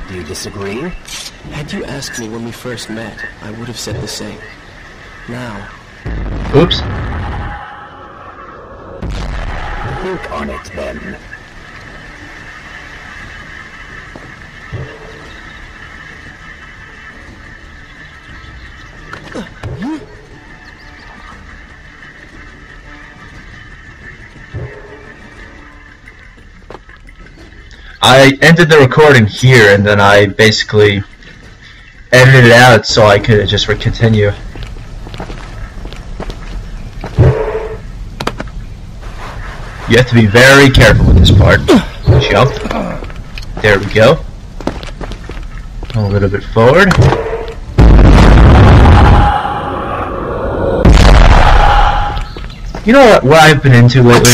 Do you disagree? Had you asked me when we first met, I would have said the same. Now... Oops. Think on it, then. I ended the recording here, and then I basically edited it out so I could just continue. You have to be very careful with this part. Jump. There we go. A little bit forward. You know what I've been into lately?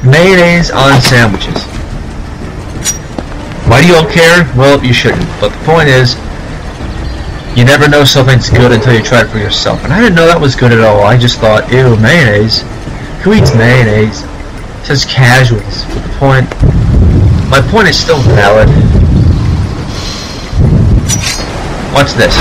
Mayonnaise on sandwiches. Why do you all care? Well, you shouldn't. But the point is, you never know something's good until you try it for yourself. And I didn't know that was good at all. I just thought, ew, mayonnaise. Who eats mayonnaise? Such casuals. But the point... My point is still valid. Watch this.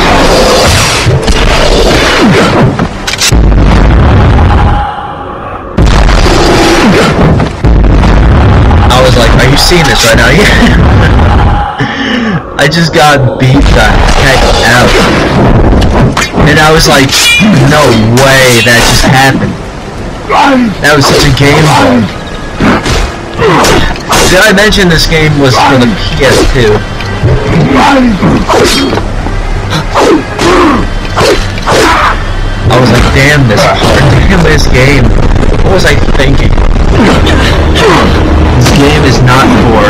I was like, are you seeing this right now? I just got beat the heck out. And I was like, no way that just happened. That was such a game bug. Did I mention this game was for the PS2? I was like, damn this part, damn this game. What was I thinking? This game is not for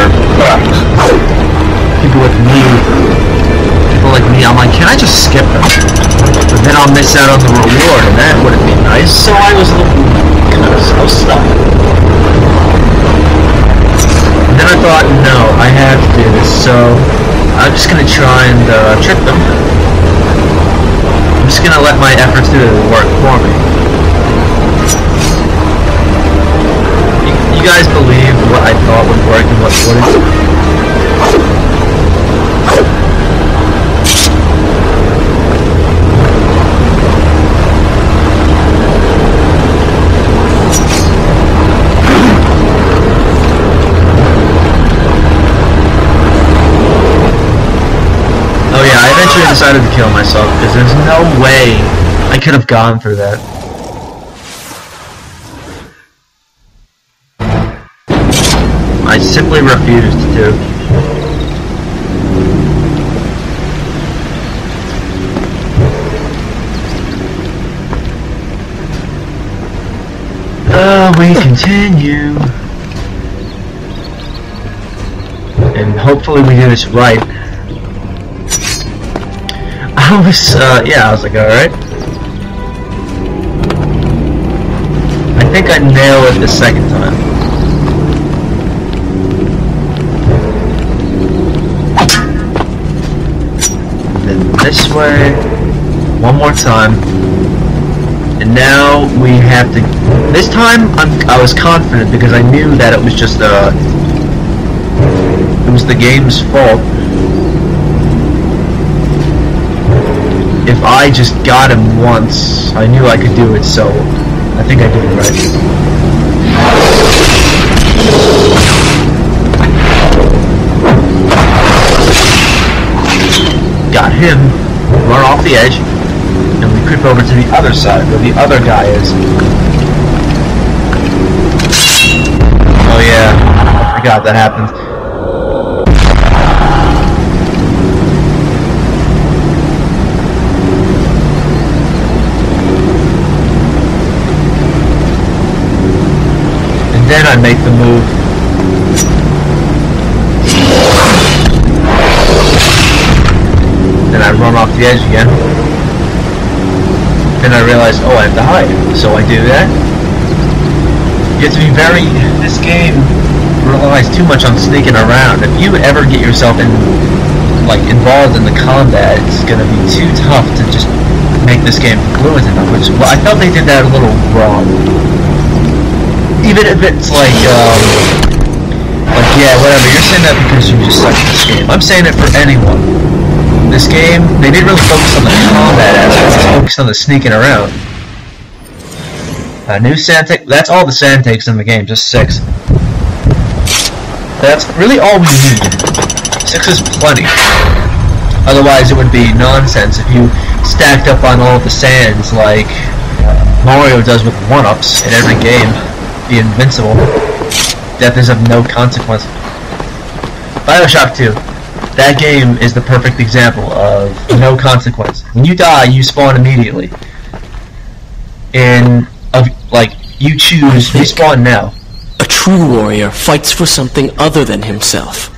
people with me. People like me, I'm like, can I just skip them? But then I'll miss out on the reward, and that wouldn't be nice. So I was looking kind of stuck. And then I thought, no, I have to do this, so I'm just gonna try and trick them. I'm just gonna let my efforts do the work for me. You guys believe what I thought would work and what wouldn't? Oh yeah, I eventually decided to kill myself because there's no way I could have gone through that. I simply refused to. We continue. And hopefully we do this right. I was like, alright. I think I nailed it the second time. Then this way, one more time, and now we have to. This time I was confident because I knew that it was just it was the game's fault. If I just got him once, I knew I could do it, so I think I did it right. Got him, run off the edge, and we creep over to the other side where the other guy is. Oh yeah, I forgot that happened. And then I make the move. Then I run off the edge again. Then I realize, oh, I have to hide. So I do that. You have to be very... This game relies too much on sneaking around. If you ever get yourself involved in the combat, it's going to be too tough to just make this game fluent enough. Well, I felt they did that a little wrong. Even if it's like Yeah, whatever. You're saying that because you just suck at this game. I'm saying it for anyone. This game, they didn't really focus on the combat aspect. They focused on the sneaking around. New sand take. That's all the sand takes in the game. Just 6. That's really all we need. 6 is plenty. Otherwise, it would be nonsense if you stacked up on all the sands like Mario does with 1-ups in every game. Be invincible. Death is of no consequence. Bioshock 2. That game is the perfect example of no consequence. When you die, you spawn immediately. You choose respawn now. A true warrior fights for something other than himself.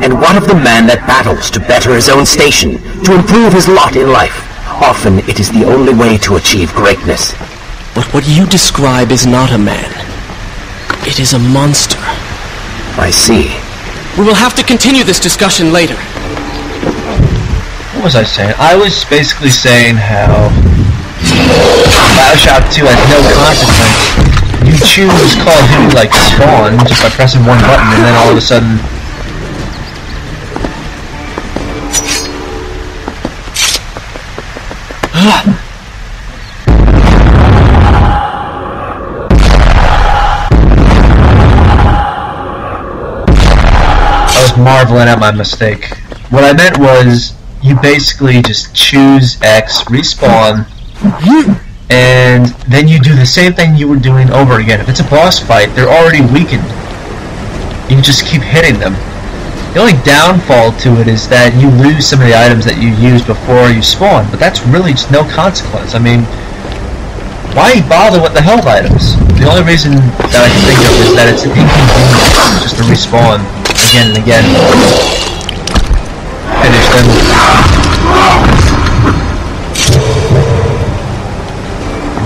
And what of the man that battles to better his own station, to improve his lot in life? Often it is the only way to achieve greatness. But what you describe is not a man. It is a monster. I see. We will have to continue this discussion later. What was I saying? I was basically saying how Bioshock 2 has no consequence. You choose Call of Duty like spawn just by pressing one button, and then all of a sudden marveling at my mistake. What I meant was, you basically just choose X, respawn, and then you do the same thing you were doing over again. If it's a boss fight, they're already weakened. You just keep hitting them. The only downfall to it is that you lose some of the items that you used before you spawn, but that's really just no consequence. I mean, why bother with the health items? The only reason that I can think of is that it's an inconvenience just to respawn again and again. Finish them.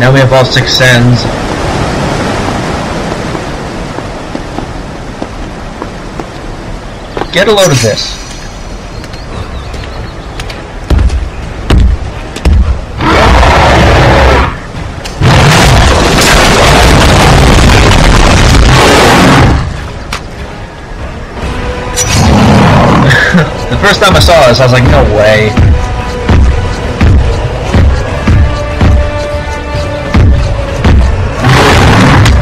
Now we have all 6 sands. Get a load of this. The first time I saw this, I was like, no way.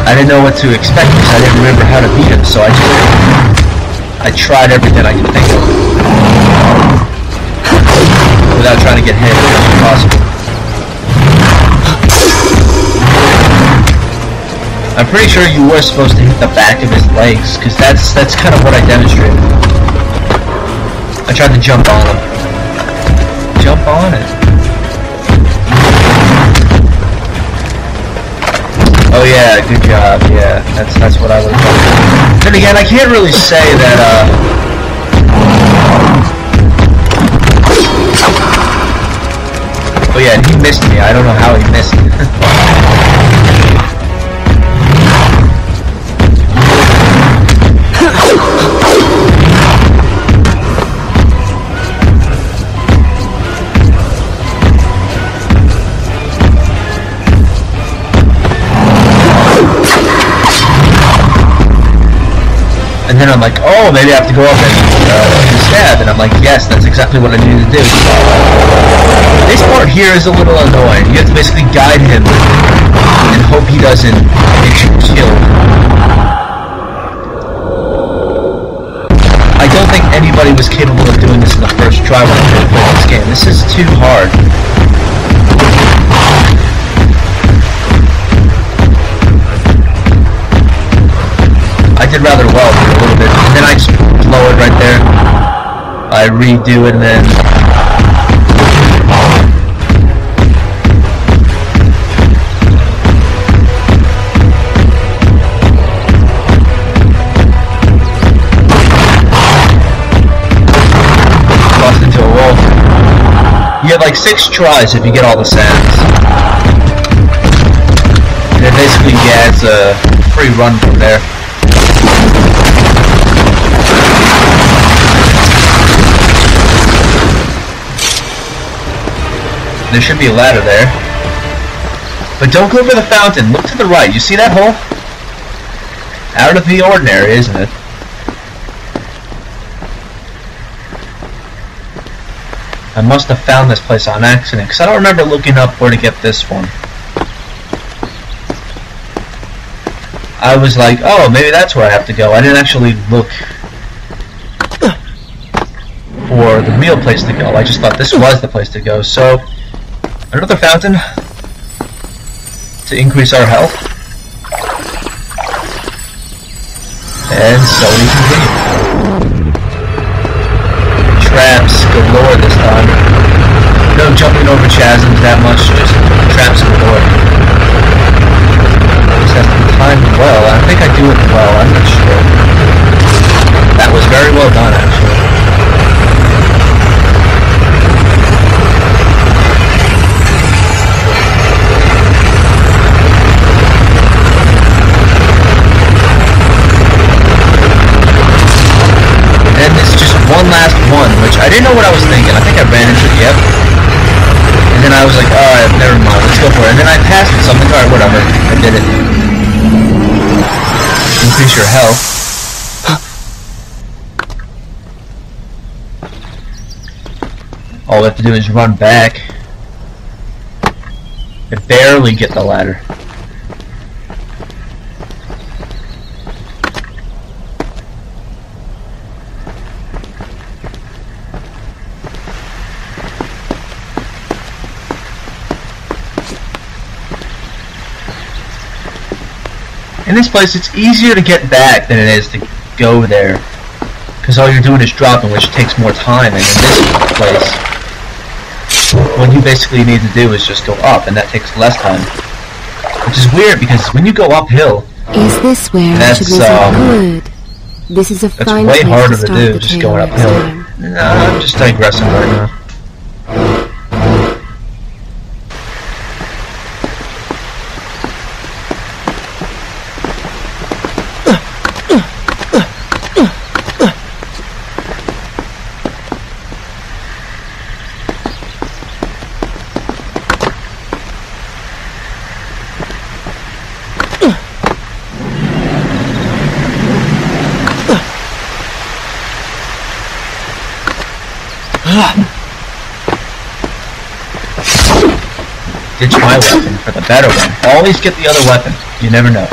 I didn't know what to expect because I didn't remember how to beat him, so I tried everything I could think of without trying to get hit as much as possible. I'm pretty sure you were supposed to hit the back of his legs, because that's kind of what I demonstrated. I tried to jump on him. Jump on it. Oh yeah, good job. Yeah, that's what I would have done. Then again, I can't really say that. Oh yeah, and he missed me. I don't know how he missed me. And then I'm like, oh, maybe I have to go up and stab. And I'm like, yes, that's exactly what I needed to do. This part here is a little annoying. You have to basically guide him and hope he doesn't get you killed. I don't think anybody was capable of doing this in the first try when I played this game. This is too hard. I did rather well for a little bit, and then I just blow it right there. I redo it, and then lost into a wall. You have like 6 tries if you get all the sands. And it basically gets a free run from there. There should be a ladder there. But don't go for the fountain. Look to the right. You see that hole? Out of the ordinary, isn't it? I must have found this place on accident, because I don't remember looking up where to get this one. I was like, oh, maybe that's where I have to go. I didn't actually look for the real place to go. I just thought this was the place to go. So, another fountain to increase our health. And so we continue. Traps galore this time. No jumping over chasms that much, just traps galore. Just has to be timed well. I think I do it well, I'm not sure. That was very well done, actually. And then it's just one last one, which I didn't know what I was thinking. I think I ran into it, yep. And then I was like, alright, never mind, let's go for it. And then I passed it, so I'm like, alright, whatever. I did it. Increase your health. All we have to do is run back. I barely get the ladder. In this place, it's easier to get back than it is to go there, because all you're doing is dropping, which takes more time. And in this place, what you basically need to do is just go up, and that takes less time. Which is weird, because when you go uphill, is this where I should visit? Good. This is a fine way place harder to to start do, the just tale going next uphill. time. No, I'm just digressing right now. Ditch my weapon for the better one. Always get the other weapon. You never know.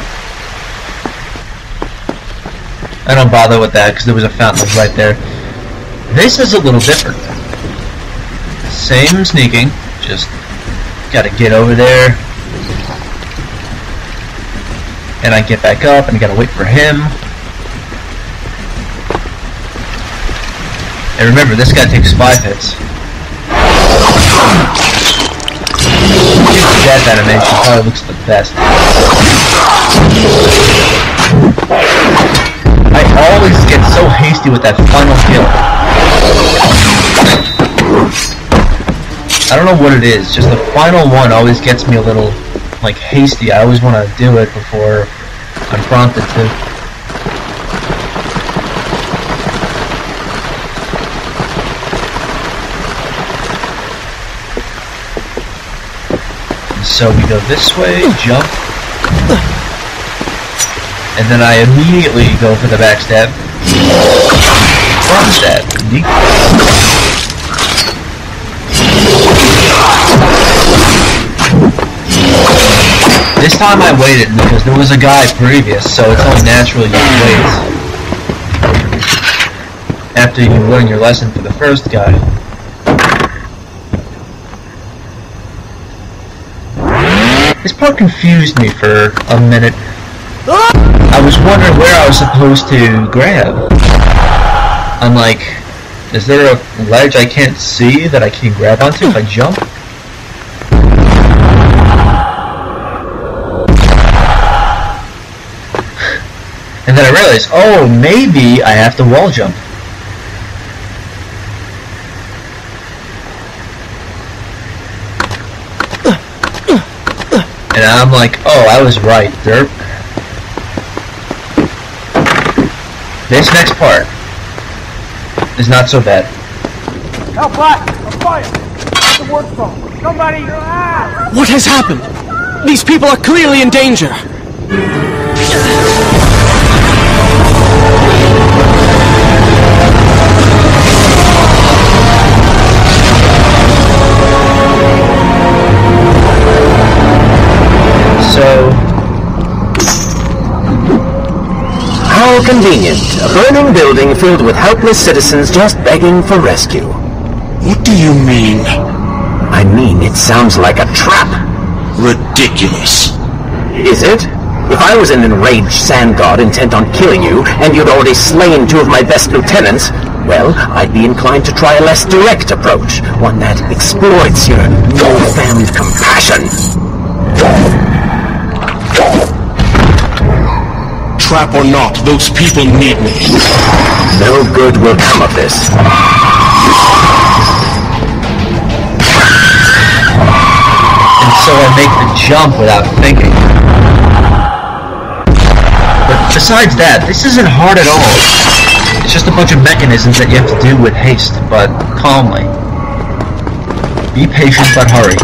I don't bother with that because there was a fountain right there. This is a little different. Same sneaking, just gotta get over there. And I get back up and I gotta wait for him. And remember, this guy takes 5 hits. Death animation probably looks the best. I always get so hasty with that final kill. I don't know what it is, just the final one always gets me a little, like, hasty. I always want to do it before I'm prompted to. So we go this way, jump, and then I immediately go for the backstab, front stab, This time I waited because there was a guy previous, so it's only natural you wait after you learn your lesson for the first guy. This part confused me for a minute. I was wondering where I was supposed to grab. I'm like, is there a ledge I can't see that I can grab onto if I jump? And then I realized, oh, maybe I have to wall jump. And I'm like, oh, I was right, derp. This next part is not so bad. Now, Black, a fire! What's the work phone? Somebody! What has happened? These people are clearly in danger. convenient. A burning building filled with helpless citizens just begging for rescue. What do you mean? I mean, it sounds like a trap. Ridiculous. Is it? If I was an enraged sand god intent on killing you, and you'd already slain 2 of my best lieutenants, well, I'd be inclined to try a less direct approach, one that exploits your newfound compassion. Trap or not, those people need me. No good will come of this. And so I make the jump without thinking. But besides that, this isn't hard at all. It's just a bunch of mechanisms that you have to do with haste, but calmly. Be patient, but hurry.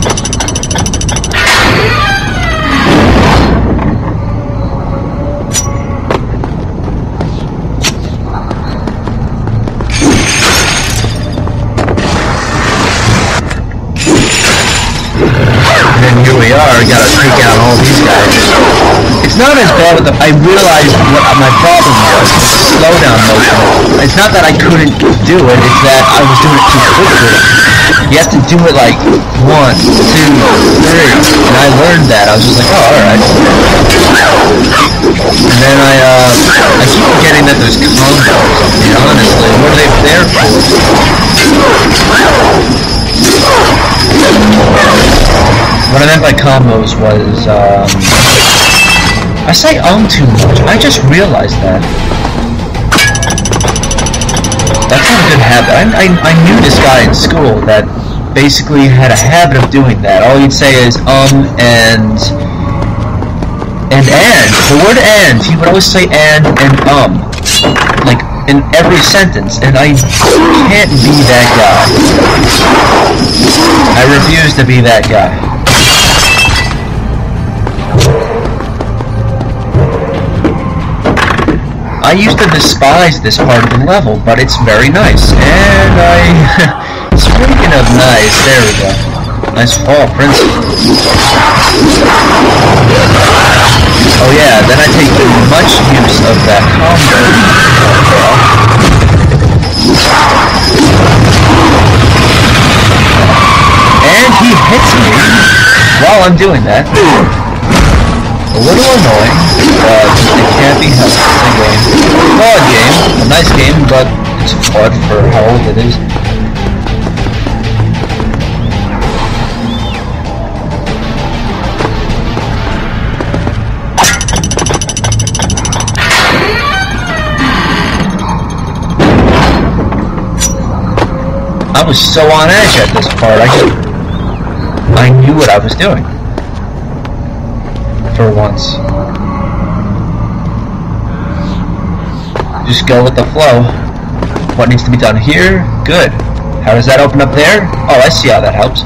And then here we are, gotta take out all these guys. It's not as bad with the... I realized what my problem was with the slowdown motion. It's not that I couldn't do it, it's that I was doing it too quickly. You have to do it like 1, 2, 3, and I learned that. I was just like, oh, alright. And then I keep forgetting that there's combos. I mean, honestly, what are they there for? What I meant by combos was, I say too much. I just realized that. That's not a good habit. I knew this guy in school that basically had a habit of doing that. All he'd say is, and. The word and, he would always say and, like, in every sentence, and I can't be that guy. I refuse to be that guy. I used to despise this part of the level, but it's very nice, and speaking of nice, there we go. Nice fall, Prince. Oh yeah, then I take much use of that combo. And he hits me while I'm doing that. A little annoying, but it can't be helped. It's a game. Flawed game. A nice game, but it's flawed for how old it is. I was so on edge at this part, I knew what I was doing. For once. Just go with the flow. What needs to be done here? Good. How does that open up there? Oh, I see how that helps.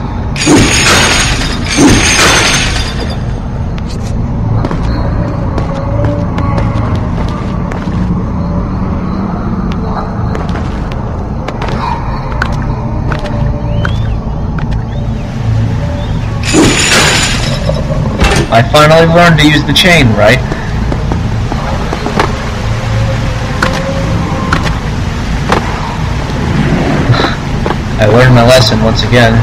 I finally learned to use the chain, right? I learned my lesson once again.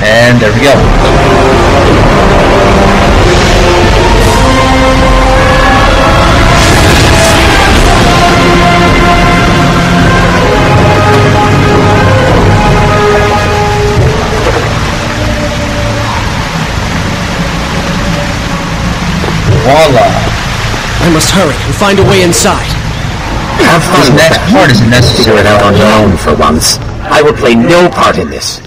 And there we go. Voila. I must hurry and find a way inside. Have fun. This next part isn't necessary. Figure it out on your own for once. I will play no part in this.